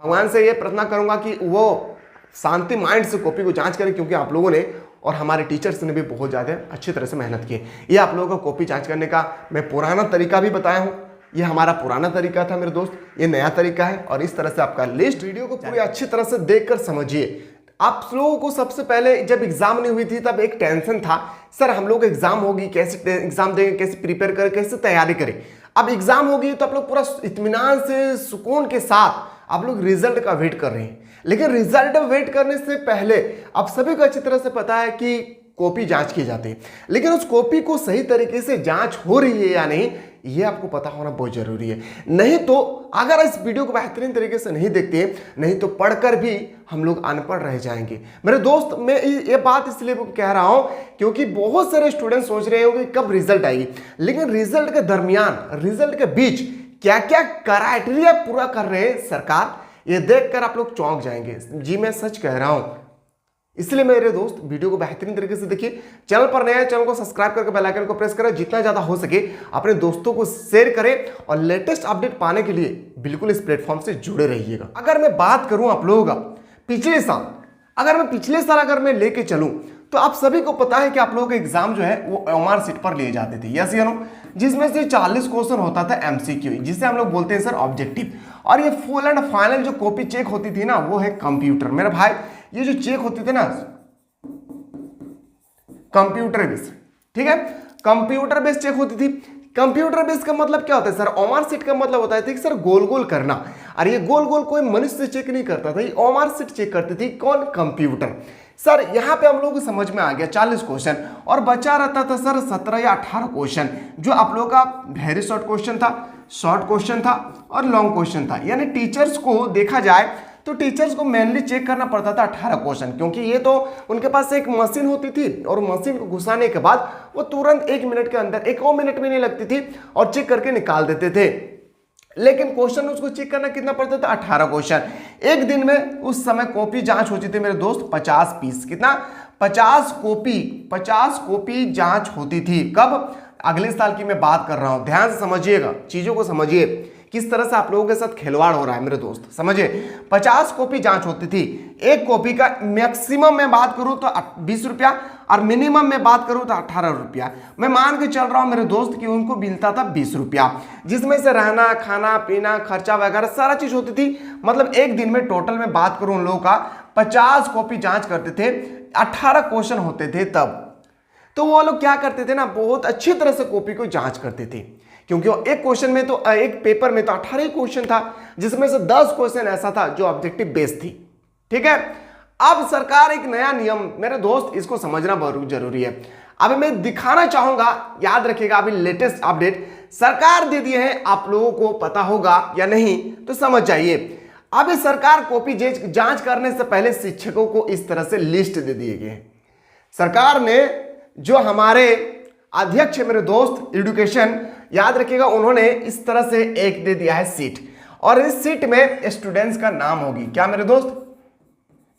भगवान से ये प्रार्थना करूंगा कि वो शांति माइंड से कॉपी को जांच करें, क्योंकि आप लोगों ने और हमारे टीचर्स ने भी बहुत ज़्यादा अच्छी तरह से मेहनत की। ये आप लोगों को कॉपी जांच करने का मैं पुराना तरीका भी बताया हूँ। ये हमारा पुराना तरीका था मेरे दोस्त, ये नया तरीका है। और इस तरह से आपका लिस्ट वीडियो को पूरी अच्छी तरह से देखकर समझिए। आप लोगों को सबसे पहले जब एग्जाम नहीं हुई थी तब एक टेंशन था, सर हम लोग एग्जाम होगी, कैसे एग्जाम देंगे, कैसे प्रिपेयर करें, कैसे तैयारी करें। अब एग्जाम होगी तो आप लोग पूरा इत्मीनान से सुकून के साथ आप लोग रिजल्ट का वेट कर रहे हैं। लेकिन रिजल्ट वेट करने से पहले आप सभी को अच्छी तरह से पता है कि कॉपी जांच की जाती है, लेकिन उस कॉपी को सही तरीके से जांच हो रही है या नहीं, ये आपको पता होना बहुत जरूरी है। नहीं तो अगर इस वीडियो को बेहतरीन तरीके से नहीं देखते, नहीं तो पढ़कर भी हम लोग अनपढ़ रह जाएंगे। मेरे दोस्त, मैं ये बात इसलिए कह रहा हूं क्योंकि बहुत सारे स्टूडेंट सोच रहे होंगे कब रिजल्ट आएगी, लेकिन रिजल्ट के दरमियान, रिजल्ट के बीच क्या क्या क्राइटेरिया पूरा कर रहे हैं सरकार, ये देखकर आप लोग चौंक जाएंगे। जी मैं सच कह रहा हूं। इसलिए मेरे दोस्त वीडियो को बेहतरीन तरीके से देखिए। चैनल पर नया है, चैनल को सब्सक्राइब करके बेल आइकन को प्रेस करें। जितना ज्यादा हो सके अपने दोस्तों को शेयर करें और लेटेस्ट अपडेट पाने के लिए बिल्कुल इस प्लेटफॉर्म से जुड़े रहिएगा। अगर मैं बात करूं आप लोगों का पिछले साल, अगर मैं लेके चलूं तो आप सभी को पता है कि आप लोगों का एग्जाम जो है वो ओएमआर सीट पर लिए जाते थे, यस या नो, जिसमें से 40 क्वेश्चन होता था एमसीक्यू, जिसे हम लोग बोलते हैं सर ऑब्जेक्टिव। और ये फुल एंड फाइनल जो कॉपी चेक होती थी ना, वो है कंप्यूटर। मेरे भाई ये जो चेक होती थी ना, कंप्यूटर बेस्ड, ठीक है, कंप्यूटर बेस्ड चेक होती थी। कंप्यूटर बेस्ड का मतलब क्या होता है सर? ओएमआर सीट का मतलब होता है कि सर गोल गोल करना। और ये गोल गोल कोई मनुष्य चेक नहीं करता था, ये ओएमआर सीट चेक करती थी कौन? कंप्यूटर। सर यहाँ पे हम लोगों को समझ में आ गया 40 क्वेश्चन, और बचा रहता था सर 17 या 18 क्वेश्चन, जो आप लोगों का वेरी शॉर्ट क्वेश्चन था, शॉर्ट क्वेश्चन था और लॉन्ग क्वेश्चन था। यानी टीचर्स को देखा जाए तो टीचर्स को मेनली चेक करना पड़ता था 18 क्वेश्चन, क्योंकि ये तो उनके पास एक मशीन होती थी और मशीन को घुसाने के बाद वो तुरंत 1 मिनट के अंदर, 1 मिनट भी नहीं लगती थी और चेक करके निकाल देते थे। लेकिन क्वेश्चन उसको चेक करना कितना पड़ता था? 18 क्वेश्चन। एक दिन में उस समय कॉपी जांच होती थी मेरे दोस्त 50 पीस। कितना? 50 कॉपी जांच होती थी। कब? अगले साल की मैं बात कर रहा हूं। ध्यान से समझिएगा, चीजों को समझिए, किस तरह से आप लोगों के साथ खिलवाड़ हो रहा है मेरे दोस्त, समझिए। 50 कॉपी जांच होती थी। एक कॉपी का मैक्सिमम मैं बात करूं तो 20 रुपया और मिनिमम में बात करूं तो 18 रुपया। मैं मान के चल रहा हूं मेरे दोस्त कि उनको मिलता था 20 रुपया, जिसमें से रहना, खाना पीना, खर्चा वगैरह सारा चीज होती थी। मतलब एक दिन में टोटल में बात करूं उन लोगों का 50 कॉपी जांच करते थे, 18 क्वेश्चन होते थे तब। तो वो लोग क्या करते थे ना, बहुत अच्छी तरह से कॉपी को जांच करते थे, क्योंकि एक क्वेश्चन में तो, एक पेपर में तो 18 क्वेश्चन था, जिसमें से 10 क्वेश्चन ऐसा था जो ऑब्जेक्टिव बेस्ड थी, ठीक है। अब सरकार एक नया नियम, मेरे दोस्त इसको समझना बहुत जरूरी है। अब मैं दिखाना चाहूंगा, याद रखिएगा, अभी लेटेस्ट अपडेट सरकार दे दिए हैं, आप लोगों को पता होगा या नहीं तो समझ जाइए। अभी सरकार कॉपी जांच करने से पहले शिक्षकों को इस तरह से लिस्ट दे दिए गए। सरकार ने, जो हमारे अध्यक्ष है मेरे दोस्त एजुकेशन, याद रखिएगा, उन्होंने इस तरह से एक दे दिया है सीट, और इस सीट में स्टूडेंट्स का नाम होगी। क्या मेरे दोस्त?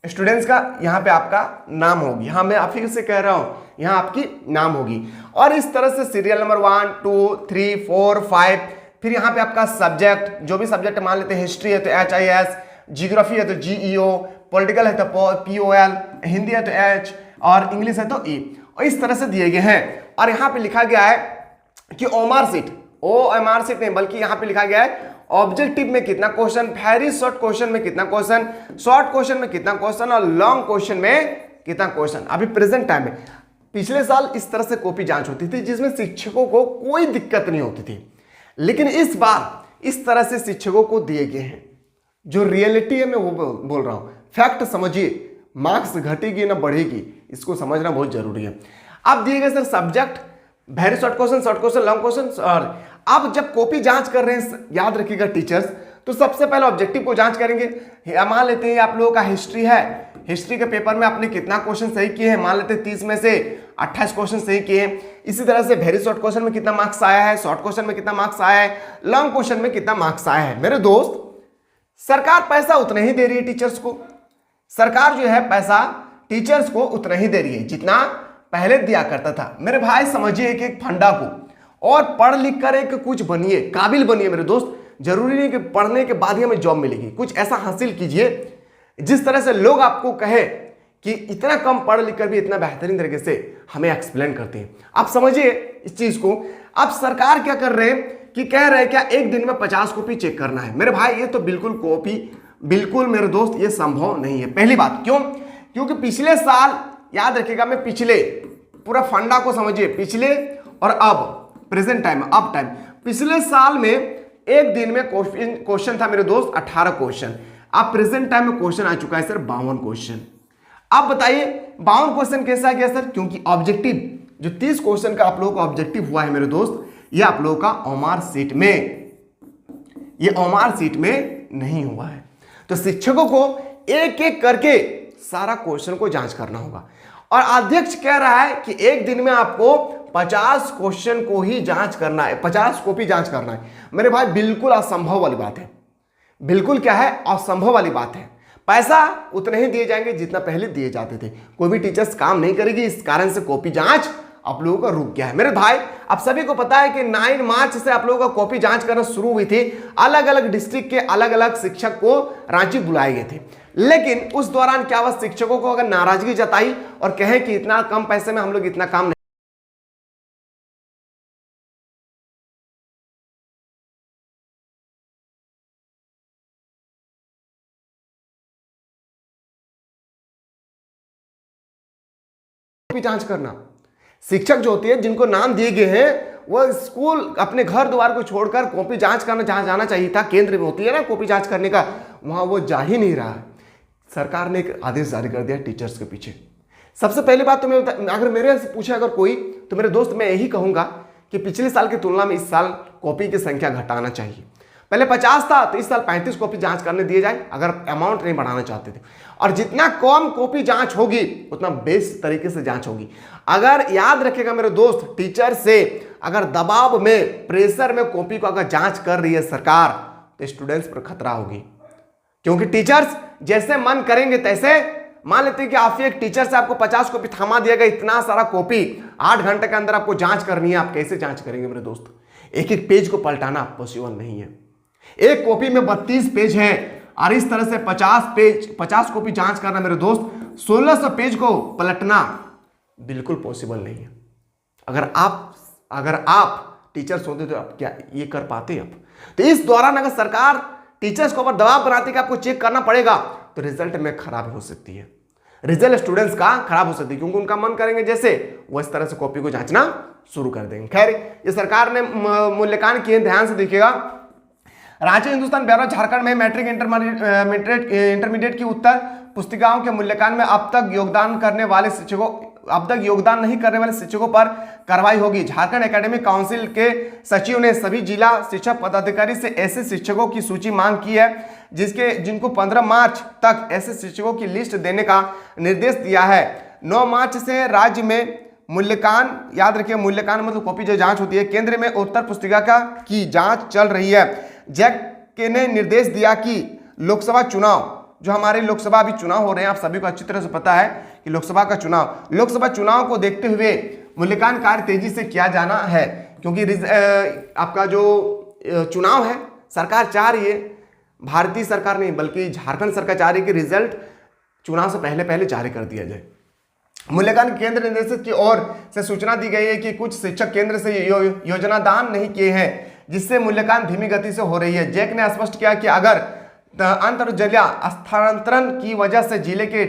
स्टूडेंट्स का यहां पे आपका नाम होगी। हाँ, मैं आप फिर से कह रहा हूं, यहां आपकी नाम होगी। और इस तरह से सीरियल नंबर 1 2 3 4 5, फिर यहां पे आपका सब्जेक्ट, जो भी सब्जेक्ट मान लेते हैं, हिस्ट्री है तो HIS, जियोग्राफी है तो GEO, पॉलिटिकल है तो POL, हिंदी है तो H और इंग्लिश है तो E, और इस तरह से दिए गए हैं। और यहां पे लिखा गया है कि ओएमआर सीट नहीं, बल्कि यहां पे लिखा गया है ऑब्जेक्टिव में कितना क्वेश्चन, वेरी शॉर्ट क्वेश्चन में कितना क्वेश्चन, शॉर्ट क्वेश्चन में कितना क्वेश्चन और लॉन्ग क्वेश्चन में कितना क्वेश्चन। अभी प्रेजेंट टाइम में, पिछले साल इस तरह से कॉपी जांच होती थी जिसमें शिक्षकों को कोई दिक्कत नहीं होती थी, लेकिन इस बार इस तरह से शिक्षकों को दिए गए हैं। जो रियलिटी है मैं वो बोल रहा हूं, फैक्ट समझिए, मार्क्स घटेगी ना बढ़ेगी, इसको समझना बहुत जरूरी है। अब दिए गए sir subject, very short question, short question, long question. और अब जब कॉपी जांच कर रहे हैं, याद रखिएगा टीचर्स, तो सबसे पहले ऑब्जेक्टिव को जांच करेंगे। मान लेते हैं आप लोगों का हिस्ट्री है, हिस्ट्री के पेपर में आपने कितना क्वेश्चन सही किए हैं, मान लेते हैं 30 में से 28 क्वेश्चन सही किए हैं। इसी तरह से वेरी शॉर्ट क्वेश्चन में कितना मार्क्स आया है, शॉर्ट क्वेश्चन में कितना मार्क्स आया है, लॉन्ग क्वेश्चन में कितना मार्क्स आया है। मेरे दोस्त, सरकार पैसा उतना ही दे रही है टीचर्स को, सरकार जो है पैसा टीचर्स को उतना ही दे रही है जितना पहले दिया करता था। मेरे भाई समझिए एक फंडा को, और पढ़ लिख कर एक कुछ बनिए, काबिल बनिए मेरे दोस्त, जरूरी नहीं कि पढ़ने के बाद ही हमें जॉब मिलेगी। कुछ ऐसा हासिल कीजिए जिस तरह से लोग आपको कहे कि इतना कम पढ़ लिख कर भी इतना बेहतरीन तरीके से हमें एक्सप्लेन करते हैं। आप समझिए इस चीज को। अब सरकार क्या कर रहे हैं कि कह रहे हैं क्या एक दिन में 50 कॉपी चेक करना है। मेरे भाई ये तो बिल्कुल मेरे दोस्त ये संभव नहीं है। पहली बात क्यों? क्योंकि पिछले साल याद रखिएगा, मैं पिछले पूरा फंडा को समझिए, पिछले और अब प्रेजेंट टाइम, अब टाइम, पिछले साल में एक दिन में क्वेश्चन था मेरे दोस्त 18 क्वेश्चन। अब प्रेजेंट टाइम में क्वेश्चन आ चुका है सर 52 क्वेश्चन। आप बताइए 52 क्वेश्चन कैसा गया सर? क्योंकि ऑब्जेक्टिव जो 30 क्वेश्चन का आप लोगों का ऑब्जेक्टिव हुआ है मेरे दोस्त, ये आप लोगों का ओमार सीट में, ये ओमार सीट में नहीं हुआ है। तो शिक्षकों को एक एक करके सारा क्वेश्चन को जांच करना होगा। और अध्यक्ष कह रहा है कि एक दिन में आपको 50 क्वेश्चन को ही जांच करना है, 50 कॉपी जांच करना है। मेरे भाई बिल्कुल असंभव वाली बात है। बिल्कुल क्या है? असंभव वाली बात है। पैसा उतने ही दिए जाएंगे जितना पहले दिए जाते थे। कोई भी टीचर्स काम नहीं करेगी, इस कारण से कॉपी जांच आप लोगों का रुक गया है। मेरे भाई आप सभी को पता है कि 9 मार्च से आप लोगों का कॉपी जांच करना शुरू हुई थी। अलग अलग डिस्ट्रिक्ट के अलग अलग शिक्षक को रांची बुलाए गए थे। लेकिन उस दौरान क्या हुआ, शिक्षकों को अगर नाराजगी जताई और कहें कि इतना कम पैसे में हम लोग इतना काम जांच करना। शिक्षक जो होती है जिनको नाम दिए गए हैं वो स्कूल अपने घर द्वार को छोड़कर कॉपी जांच करना जहां जाना चाहिए था, केंद्र में होती है ना कॉपी जांच करने का, वहां वो जा ही नहीं रहा है। सरकार ने एक आदेश जारी कर दिया टीचर्स के पीछे। सबसे पहली बात तो मैं अगर मेरे से पूछे अगर कोई, तो मेरे दोस्त मैं यही कहूंगा कि पिछले साल की तुलना में इस साल कॉपी की संख्या घटाना चाहिए। पहले 50 था तो इस साल 35 कॉपी जांच करने दिए जाए अगर अमाउंट नहीं बढ़ाना चाहते थे। और जितना कम कॉपी जांच होगी उतना बेस्ट तरीके से जांच होगी। अगर याद रखेगा मेरे दोस्त, टीचर से अगर दबाव में, प्रेशर में कॉपी को अगर जांच कर रही है सरकार तो स्टूडेंट्स पर खतरा होगी। क्योंकि टीचर्स जैसे मन करेंगे तैसे, मान लेते हैं कि आप एक टीचर से आपको 50 कॉपी थमा दिया गया, इतना सारा कॉपी 8 घंटे के अंदर आपको जांच करनी है, आप कैसे जांच करेंगे मेरे दोस्त? एक एक पेज को पलटाना पॉसिबल नहीं है। एक कॉपी में 32 पेज है और इस तरह से 50 कॉपी जांच करना मेरे दोस्त, 1600 पेज को पलटना बिल्कुल पॉसिबल नहीं है। अगर आप टीचर्स होते तो आप क्या ये कर पाते? आप तो इस दौरान अगर सरकार टीचर्स को ऊपर दबाव बनाती कि आपको चेक करना पड़ेगा तो रिजल्ट में खराब हो सकती है, रिजल्ट स्टूडेंट्स का खराब हो सकती है, क्योंकि उनका मन करेंगे जैसे वो इस तरह से कॉपी को जांचना शुरू कर देंगे। खैर ये सरकार ने मूल्यांकन किए, ध्यान से देखिएगा। रांची हिंदुस्तान ब्यूरो झारखंड में मैट्रिक इंटरमीडिएट की उत्तर पुस्तिकाओं के मूल्यांकन में अब तक योगदान नहीं करने वाले शिक्षकों पर कार्रवाई होगी। झारखंड एकेडमिक काउंसिल के सचिव ने सभी जिला शिक्षा पदाधिकारी से ऐसे शिक्षकों की सूची मांग की है जिनको 15 मार्च तक ऐसे शिक्षकों की लिस्ट देने का निर्देश दिया है। 9 मार्च से राज्य में मूल्यांकन, याद रखिए मूल्यांकन मतलब कॉपी जो जांच होती है, केंद्र में उत्तर पुस्तिका की जांच चल रही है। जैक ने निर्देश दिया कि लोकसभा चुनाव, जो हमारे लोकसभा अभी चुनाव हो रहे हैं, आप सभी को अच्छी तरह से पता है कि लोकसभा चुनाव को देखते हुए मूल्यांकन कार्य तेजी से किया जाना है। क्योंकि आपका जो चुनाव है सरकार चाह रही है, भारतीय सरकार नहीं बल्कि झारखंड सरकार चाह रही है कि रिजल्ट चुनाव से पहले जारी कर दिया जाए। मूल्यांकन केंद्र निदेशक की ओर से सूचना दी गई है कि कुछ शिक्षक केंद्र से योजना दान नहीं किए हैं, जिससे मूल्यांकन धीमी गति से हो रही है। जैक ने स्पष्ट किया कि अगर अंतरजिला स्थानांतरण की वजह से जिले के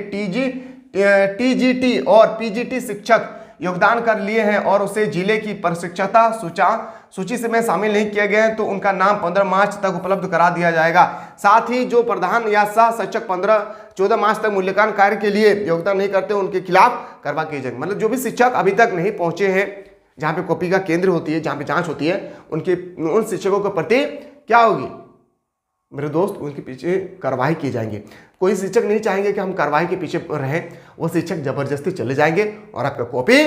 टीजीटी और पीजीटी शिक्षक योगदान कर लिए हैं और उसे जिले की प्रशिक्षता सूची से में शामिल नहीं किए गए हैं तो उनका नाम 15 मार्च तक उपलब्ध करा दिया जाएगा। साथ ही जो प्रधान या सह शिक्षक 14 मार्च तक मूल्यांकन कार्य के लिए योगदान नहीं करते उनके खिलाफ कार्रवाई की जाएगी। मतलब जो भी शिक्षक अभी तक नहीं पहुंचे हैं जहां पे कॉपी का केंद्र होती है, जहां पे जांच होती है, उन शिक्षकों के प्रति क्या होगी मेरे दोस्त? उनके पीछे कार्रवाई की जाएंगी। कोई शिक्षक नहीं चाहेंगे कि हम कार्रवाई के पीछे रहें, वो शिक्षक जबरदस्ती चले जाएंगे और आपका कॉपी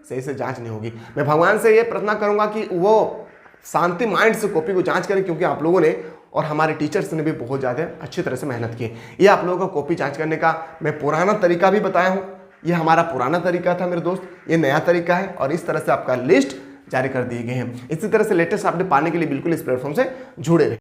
सही से जांच नहीं होगी। मैं भगवान से ये प्रार्थना करूंगा कि वो शांति माइंड से कॉपी को जांच करें, क्योंकि आप लोगों ने और हमारे टीचर्स ने भी बहुत ज़्यादा अच्छी तरह से मेहनत की। ये आप लोगों को कॉपी जांच करने का मैं पुराना तरीका भी बताया हूँ। ये हमारा पुराना तरीका था मेरे दोस्त, ये नया तरीका है और इस तरह से आपका लिस्ट जारी कर दिए गए हैं। इसी तरह से लेटेस्ट अपडेट पाने के लिए बिल्कुल इस प्लेटफॉर्म से जुड़े रहे।